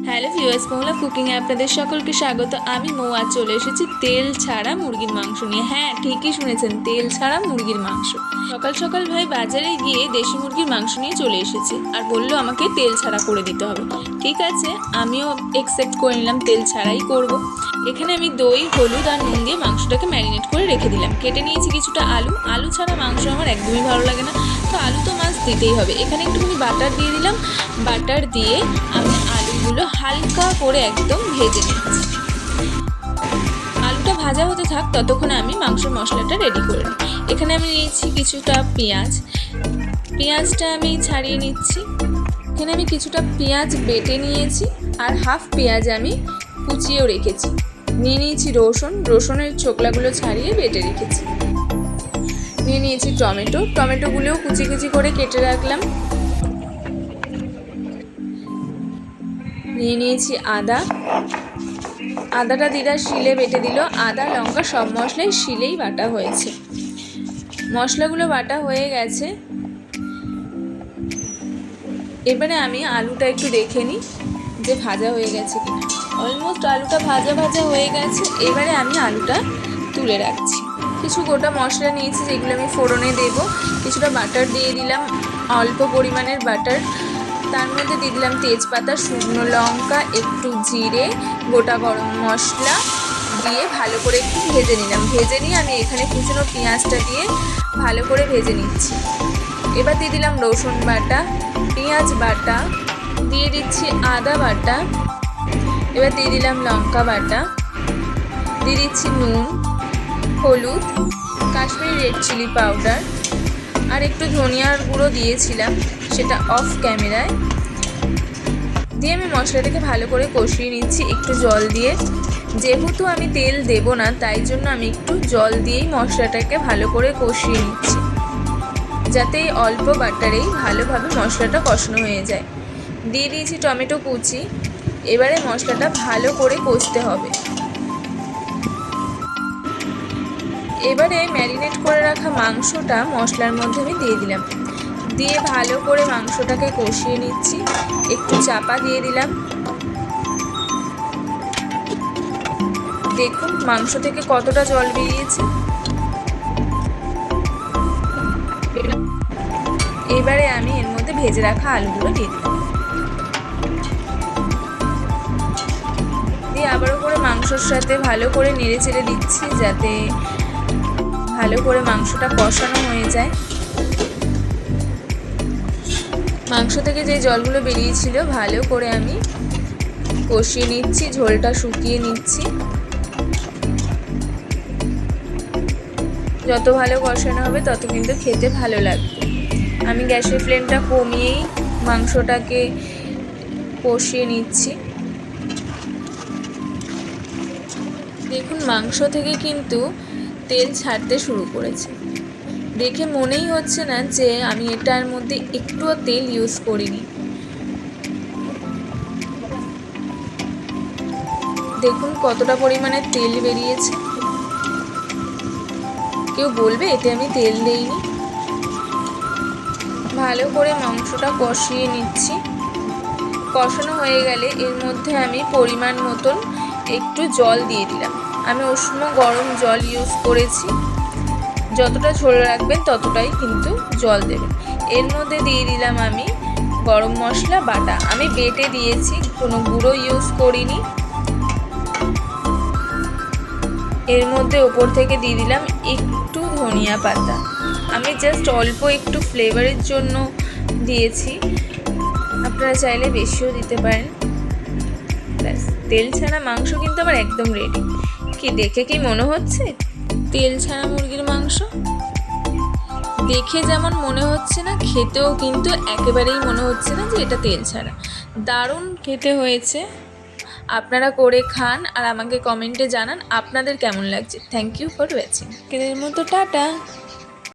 Hello viewers, মহুলা কুকিংয়ে আপনাদের সকলকে স্বাগত। আমি মৌ আজ চলে এসেছি তেল ছাড়া মুরগির মাংস নিয়ে। হ্যাঁ, ঠিকই শুনেছেন, তেল ছাড়া মুরগির মাংস। সকাল সকাল ভাই বাজারে গিয়ে দেশি মুরগির মাংস নিয়ে চলে এসেছে আর বললো আমাকে তেল ছাড়া করে দিতে হবে। ঠিক আছে, আমিও অ্যাকসেপ্ট করে নিলাম, তেল ছাড়াই করব। এখানে আমি দই, হলুদ আর নুন দিয়ে মাংসটাকে ম্যারিনেট করে রেখে দিলাম। কেটে নিয়েছি কিছুটা আলু ছাড়া মাংস আমার একদমই ভালো লাগে না, তো আলু তো মাছ দিতেই হবে। এখানে একটুখানি বাটার দিয়ে দিলাম। বাটার দিয়ে আমি আলুগুলো হালকা করে একদম ভেজে নিচ্ছি। আলুটা ভাজা হতে থাক, ততক্ষণে আমি মাংসের মশলাটা রেডি করে নিই। এখানে আমি নিয়েছি কিছুটা পেঁয়াজটা আমি ছাড়িয়ে নিচ্ছি। এখানে আমি কিছুটা পেঁয়াজ বেটে নিয়েছি আর হাফ পেঁয়াজ আমি কুচিয়েও রেখেছি। নিয়ে নিয়েছি রসুনের ছোকলাগুলো ছাড়িয়ে বেটে রেখেছি। নিয়ে নিয়েছি টমেটোগুলোও কুচি কুচি করে কেটে রাখলাম। নিয়ে নিয়েছি আদাটা দিদা শিলে বেটে দিল। আদা লঙ্কা সব মশলাই শিলেই বাটা হয়েছে। মশলাগুলো বাটা হয়ে গেছে। এবারে আমি আলুটা একটু দেখে নিই যে ভাজা হয়ে গেছে কিনা। অলমোস্ট আলুটা ভাজা হয়ে গেছে। এবারে আমি আলুটা তুলে রাখছি। কিছু গোটা মশলা নিয়েছি যেগুলো আমি ফোড়নে দেব। কিছুটা বাটার দিয়ে দিলাম, অল্প পরিমাণের বাটার। তার মধ্যে দিয়ে দিলাম তেজপাতা, শুকনো লঙ্কা, একটু জিরে, গোটা গরম মশলা দিয়ে ভালো করে একটু ভেজে নিলাম। ভেজে নিয়ে আমি এখানে কুচনো পেঁয়াজটা দিয়ে ভালো করে ভেজে নিচ্ছি। এবার দিয়ে দিলাম রসুন বাটা, পেঁয়াজ বাটা, দিয়ে দিচ্ছি আদা বাটা। এবার দিয়ে দিলাম লঙ্কা বাটা, দিয়ে দিচ্ছি নুন, হলুদ, কাশ্মীরি রেড চিলি পাউডার আর একটু ধনিয়ার গুঁড়ো দিয়েছিলাম, সেটা অফ ক্যামেরায় দিয়ে আমি মশলাটাকে ভালো করে কষিয়ে নিচ্ছি একটু জল দিয়ে। যেহেতু আমি তেল দেব না, তাই জন্য আমি একটু জল দিয়েই মশলাটাকে ভালো করে কষিয়ে নিচ্ছি, যাতে অল্প বাটারেই ভালোভাবে মশলাটা কষানো হয়ে যায়। দিয়ে দিয়েছি টমেটো কুচি। এবারে মশলাটা ভালো করে কষতে হবে। এবারে ম্যারিনেট করে রাখা মাংসটা মশলার মধ্যে আমি দিয়ে দিলাম। দিয়ে ভালো করে মাংসটাকে কষিয়ে নিচ্ছি। একটু চাপা দিয়ে দিলাম। দেখুন মাংস থেকে কতটা জল বেরিয়েছে। এবারে আমি এর মধ্যে ভেজে রাখা আলুগুলো দিয়ে দিলাম। দিয়ে আবারও করে মাংসর সাথে ভালো করে নেড়ে চেড়ে দিচ্ছি, যাতে ভালো করে মাংসটা কষানো হয়ে যায়। মাংস থেকে যে জলগুলো বেরিয়েছিল ভালো করে আমি কষিয়ে নিচ্ছি, ঝোলটা শুকিয়ে নিচ্ছি। যত ভালো কষানো হবে তত কিন্তু খেতে ভালো লাগবে। আমি গ্যাসের ফ্লেমটা কমিয়েই মাংসটাকে কষিয়ে নিচ্ছি। দেখুন মাংস থেকে কিন্তু তেল ছাড়তে শুরু করেছে। দেখে মনেই হচ্ছে না যে আমি এটার মধ্যে একটুও তেল ইউজ করিনি। দেখুন কতটা পরিমাণে তেল বেরিয়েছে। কেউ বলবে এতে আমি তেল দেইনি। ভালো করে মাংসটা কষিয়ে নিচ্ছি। কষানো হয়ে গেলে এর মধ্যে আমি পরিমাণ মতন একটু জল দিয়ে দিলাম। আমি উষ্ণ গরম জল ইউজ করেছি। যতটা ঝোল রাখবেন ততটাই কিন্তু জল দেবেন। এর মধ্যে দিয়ে দিলাম আমি গরম মশলা বাটা। আমি বেটে দিয়েছি, কোনো গুঁড়ো ইউজ করিনি। এর মধ্যে ওপর থেকে দিয়ে দিলাম একটু ধনিয়া পাতা। আমি জাস্ট অল্প একটু ফ্লেভারের জন্য দিয়েছি, আপনারা চাইলে বেশিও দিতে পারেন। ব্যাস, তেল ছাড়া মাংস কিন্তু আমার একদম রেডি। কি দেখে কি মনে হচ্ছে তেল ছাড়া মুরগির মাংস? দেখে যেমন মনে হচ্ছে না, খেতেও কিন্তু একেবারেই মনে হচ্ছে না যে এটা তেল ছাড়া। দারুণ খেতে হয়েছে। আপনারা করে খান আর আমাকে কমেন্টে জানান আপনাদের কেমন লাগছে। Thank you for watching. এর মতো টাটা।